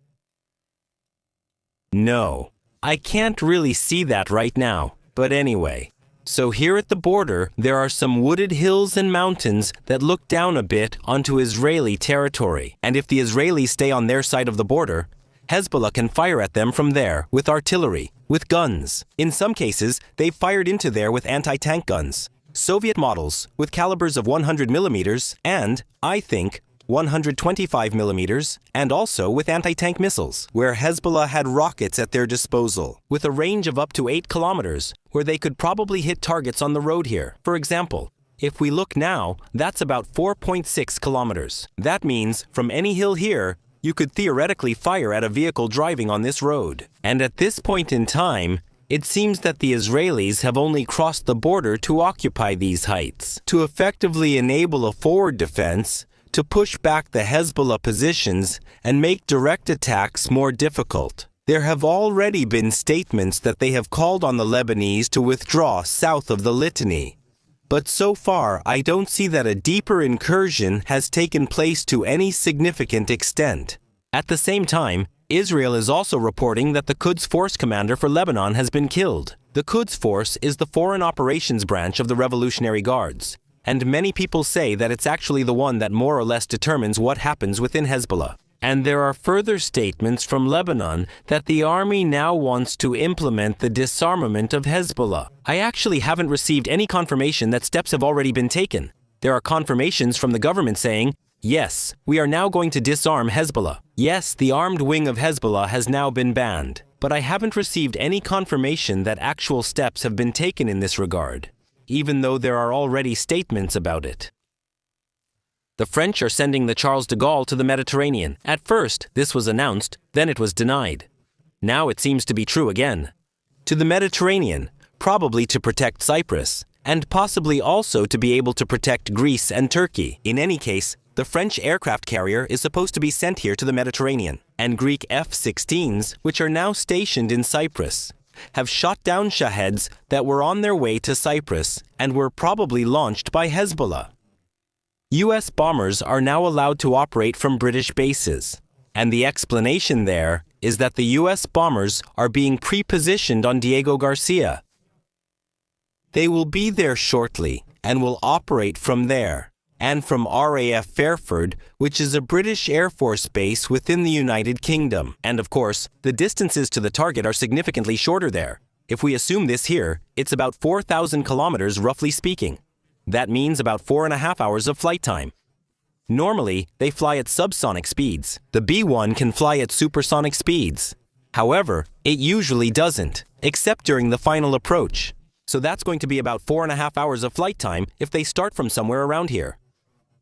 No, I can't really see that right now, but anyway. So here at the border, there are some wooded hills and mountains that look down a bit onto Israeli territory. And if the Israelis stay on their side of the border, Hezbollah can fire at them from there with artillery, with guns. In some cases, they've fired into there with anti-tank guns, Soviet models with calibers of 100 millimeters and, I think, 125 millimeters, and also with anti-tank missiles, where Hezbollah had rockets at their disposal, with a range of up to 8 kilometers, where they could probably hit targets on the road here. For example, if we look now, that's about 4.6 kilometers. That means, from any hill here, you could theoretically fire at a vehicle driving on this road. And at this point in time, it seems that the Israelis have only crossed the border to occupy these heights, to effectively enable a forward defense, to push back the Hezbollah positions and make direct attacks more difficult. There have already been statements that they have called on the Lebanese to withdraw south of the Litany. But so far, I don't see that a deeper incursion has taken place to any significant extent. At the same time, Israel is also reporting that the Quds Force commander for Lebanon has been killed. The Quds Force is the Foreign Operations branch of the Revolutionary Guards, and many people say that it's actually the one that more or less determines what happens within Hezbollah. And there are further statements from Lebanon that the army now wants to implement the disarmament of Hezbollah. I actually haven't received any confirmation that steps have already been taken. There are confirmations from the government saying, yes, we are now going to disarm Hezbollah. Yes, the armed wing of Hezbollah has now been banned. But I haven't received any confirmation that actual steps have been taken in this regard, even though there are already statements about it. The French are sending the Charles de Gaulle to the Mediterranean. At first, this was announced, then it was denied. Now it seems to be true again. To the Mediterranean, probably to protect Cyprus, and possibly also to be able to protect Greece and Turkey. In any case, the French aircraft carrier is supposed to be sent here to the Mediterranean, and Greek F-16s, which are now stationed in Cyprus, have shot down Shaheds that were on their way to Cyprus and were probably launched by Hezbollah. U.S. bombers are now allowed to operate from British bases, and the explanation there is that the U.S. bombers are being pre-positioned on Diego Garcia. They will be there shortly and will operate from there, and from RAF Fairford, which is a British Air Force base within the United Kingdom. And of course, the distances to the target are significantly shorter there. If we assume this here, it's about 4,000 kilometers roughly speaking. That means about 4.5 hours of flight time. Normally, they fly at subsonic speeds. The B-1 can fly at supersonic speeds. However, it usually doesn't, except during the final approach. So that's going to be about 4.5 hours of flight time if they start from somewhere around here.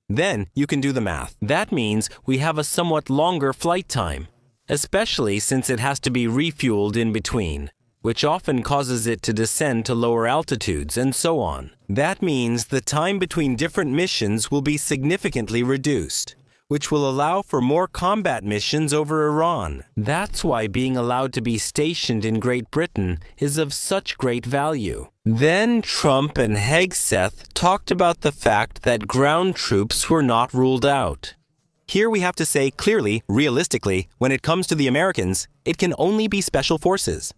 Then you can do the math. That means we have a somewhat longer flight time, especially since it has to be refueled in between, which often causes it to descend to lower altitudes and so on. That means the time between different missions will be significantly reduced, which will allow for more combat missions over Iran. That's why being allowed to be stationed in Great Britain is of such great value. Then Trump and Hegseth talked about the fact that ground troops were not ruled out. Here we have to say clearly, realistically, when it comes to the Americans, it can only be special forces.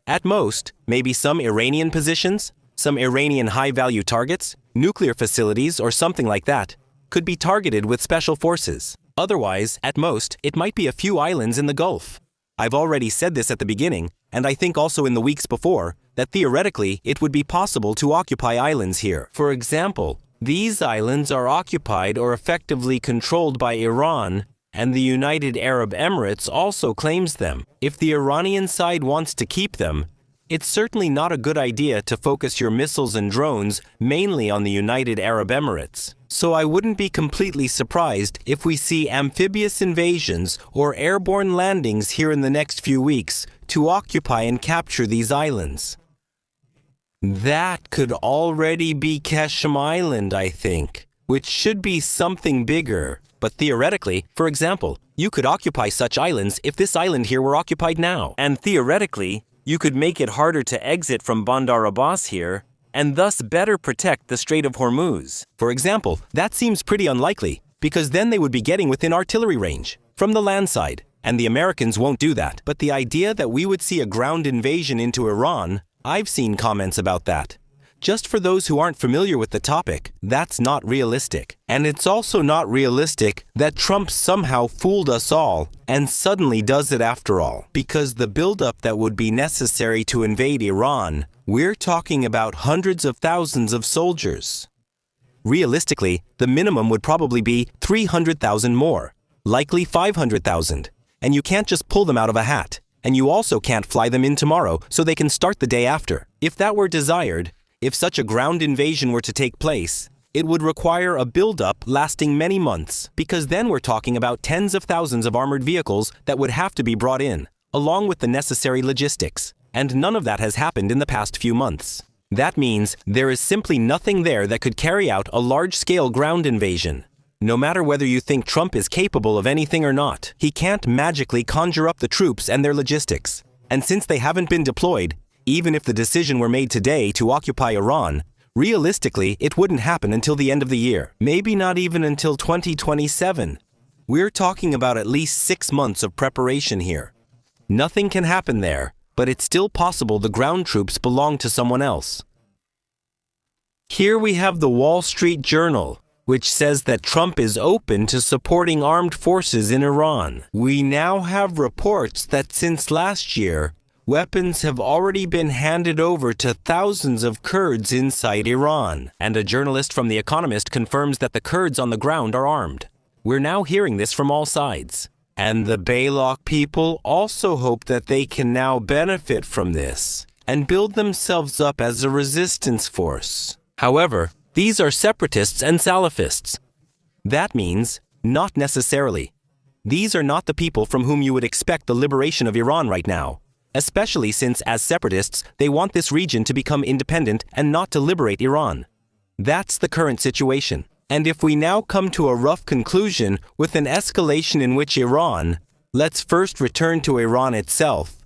At most, maybe some Iranian positions, some Iranian high-value targets, nuclear facilities or something like that, could be targeted with special forces. Otherwise, at most, it might be a few islands in the Gulf. I've already said this at the beginning, and I think also in the weeks before, that theoretically it would be possible to occupy islands here. For example, these islands are occupied or effectively controlled by Iran, and the United Arab Emirates also claims them. If the Iranian side wants to keep them, it's certainly not a good idea to focus your missiles and drones mainly on the United Arab Emirates. So I wouldn't be completely surprised if we see amphibious invasions or airborne landings here in the next few weeks to occupy and capture these islands. That could already be Keshem Island, I think, which should be something bigger, But theoretically, for example, you could occupy such islands if this island here were occupied now. And theoretically, you could make it harder to exit from Bandar Abbas here, and thus better protect the Strait of Hormuz. For example, that seems pretty unlikely, because then they would be getting within artillery range from the land side, and the Americans won't do that. But the idea that we would see a ground invasion into Iran, I've seen comments about that. Just for those who aren't familiar with the topic, that's not realistic. And it's also not realistic that Trump somehow fooled us all and suddenly does it after all. Because the buildup that would be necessary to invade Iran, we're talking about hundreds of thousands of soldiers. Realistically, the minimum would probably be 300,000 more, likely 500,000. And you can't just pull them out of a hat. And you also can't fly them in tomorrow so they can start the day after. If that were desired, if such a ground invasion were to take place, it would require a buildup lasting many months, because then we're talking about tens of thousands of armored vehicles that would have to be brought in, along with the necessary logistics. And none of that has happened in the past few months. That means there is simply nothing there that could carry out a large-scale ground invasion. No matter whether you think Trump is capable of anything or not, he can't magically conjure up the troops and their logistics. And since they haven't been deployed, even if the decision were made today to occupy Iran, realistically, it wouldn't happen until the end of the year. Maybe not even until 2027. We're talking about at least 6 months of preparation here. Nothing can happen there, but it's still possible the ground troops belong to someone else. Here we have the Wall Street Journal, which says that Trump is open to supporting armed forces in Iran. We now have reports that since last year, weapons have already been handed over to thousands of Kurds inside Iran. And a journalist from The Economist confirms that the Kurds on the ground are armed. We're now hearing this from all sides. And the Baylock people also hope that they can now benefit from this and build themselves up as a resistance force. However, these are separatists and Salafists. That means not necessarily. These are not the people from whom you would expect the liberation of Iran right now. Especially since, as separatists, they want this region to become independent and not to liberate Iran. That's the current situation. And if we now come to a rough conclusion with an escalation in which Iran, let's first return to Iran itself,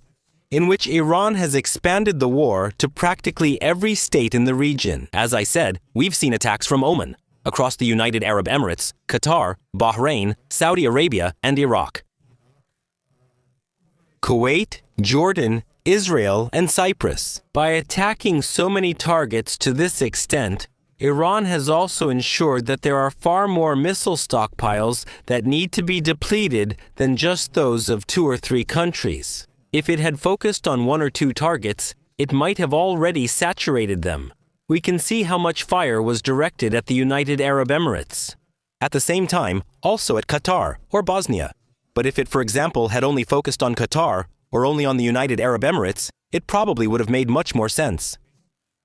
in which Iran has expanded the war to practically every state in the region. As I said, we've seen attacks from Oman, across the United Arab Emirates, Qatar, Bahrain, Saudi Arabia, and Iraq. Kuwait, Jordan, Israel, and Cyprus. By attacking so many targets to this extent, Iran has also ensured that there are far more missile stockpiles that need to be depleted than just those of 2 or 3 countries. If it had focused on 1 or 2 targets, it might have already saturated them. We can see how much fire was directed at the United Arab Emirates. At the same time, also at Qatar or Bosnia. But if it, for example, had only focused on Qatar or only on the United Arab Emirates, it probably would have made much more sense.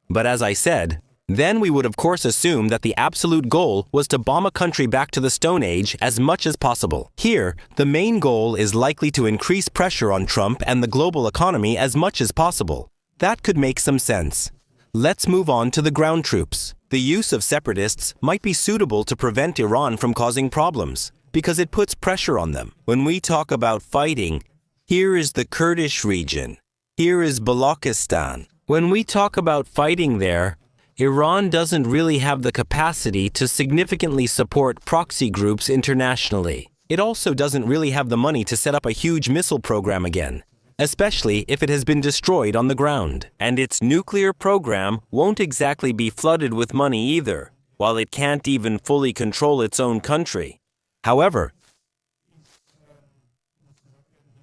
But as I said, then we would of course assume that the absolute goal was to bomb a country back to the Stone Age as much as possible. Here, the main goal is likely to increase pressure on Trump and the global economy as much as possible. That could make some sense. Let's move on to the ground troops. The use of separatists might be suitable to prevent Iran from causing problems, because it puts pressure on them. When we talk about fighting, here is the Kurdish region. Here is Balochistan. When we talk about fighting there, Iran doesn't really have the capacity to significantly support proxy groups internationally. It also doesn't really have the money to set up a huge missile program again, especially if it has been destroyed on the ground. And its nuclear program won't exactly be flooded with money either, while it can't even fully control its own country. However,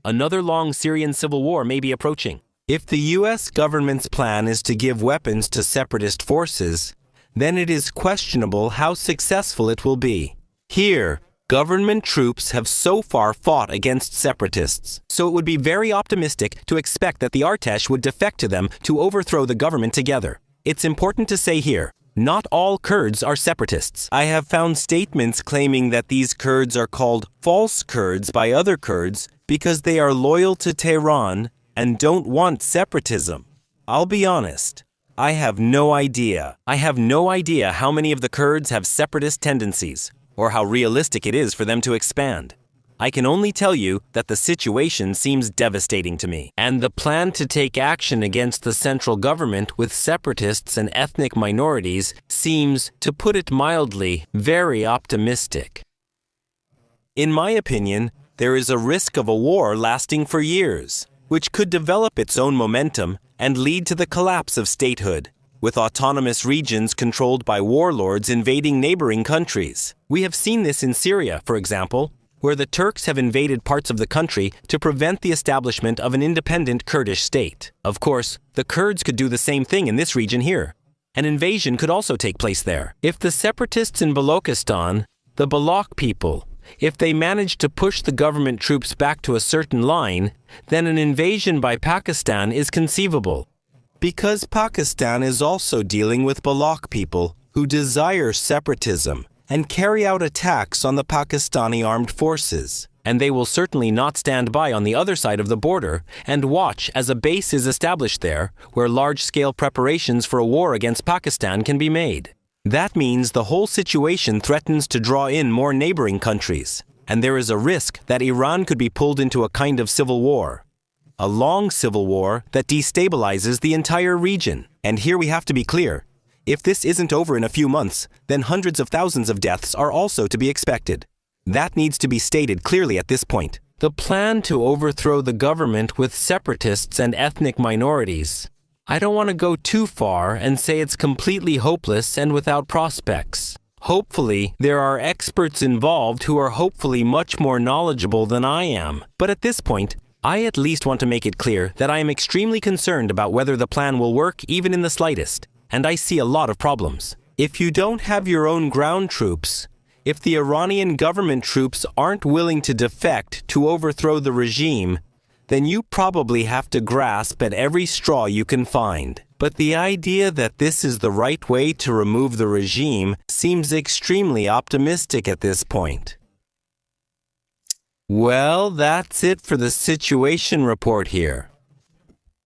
another long Syrian civil war may be approaching. If the U.S. government's plan is to give weapons to separatist forces, then it is questionable how successful it will be. Here, government troops have so far fought against separatists, so it would be very optimistic to expect that the Artesh would defect to them to overthrow the government together. It's important to say here, not all Kurds are separatists. I have found statements claiming that these Kurds are called false Kurds by other Kurds because they are loyal to Tehran and don't want separatism. I'll be honest, I have no idea. I have no idea how many of the Kurds have separatist tendencies, or how realistic it is for them to expand. I can only tell you that the situation seems devastating to me, and the plan to take action against the central government with separatists and ethnic minorities seems, to put it mildly, very optimistic. In my opinion, there is a risk of a war lasting for years, which could develop its own momentum and lead to the collapse of statehood, with autonomous regions controlled by warlords invading neighboring countries. We have seen this in Syria, for example, where the Turks have invaded parts of the country to prevent the establishment of an independent Kurdish state. Of course, the Kurds could do the same thing in this region here. An invasion could also take place there. If the separatists in Balochistan, the Baloch people, if they manage to push the government troops back to a certain line, then an invasion by Pakistan is conceivable. Because Pakistan is also dealing with Baloch people who desire separatism and carry out attacks on the Pakistani armed forces. And they will certainly not stand by on the other side of the border and watch as a base is established there where large-scale preparations for a war against Pakistan can be made. That means the whole situation threatens to draw in more neighboring countries, and there is a risk that Iran could be pulled into a kind of civil war. A long civil war that destabilizes the entire region. And here we have to be clear. If this isn't over in a few months, then hundreds of thousands of deaths are also to be expected. That needs to be stated clearly at this point. The plan to overthrow the government with separatists and ethnic minorities. I don't want to go too far and say it's completely hopeless and without prospects. Hopefully, there are experts involved who are hopefully much more knowledgeable than I am. But at this point, I at least want to make it clear that I am extremely concerned about whether the plan will work even in the slightest. And I see a lot of problems. If you don't have your own ground troops, if the Iranian government troops aren't willing to defect to overthrow the regime, then you probably have to grasp at every straw you can find. But the idea that this is the right way to remove the regime seems extremely optimistic at this point. Well, that's it for the situation report here.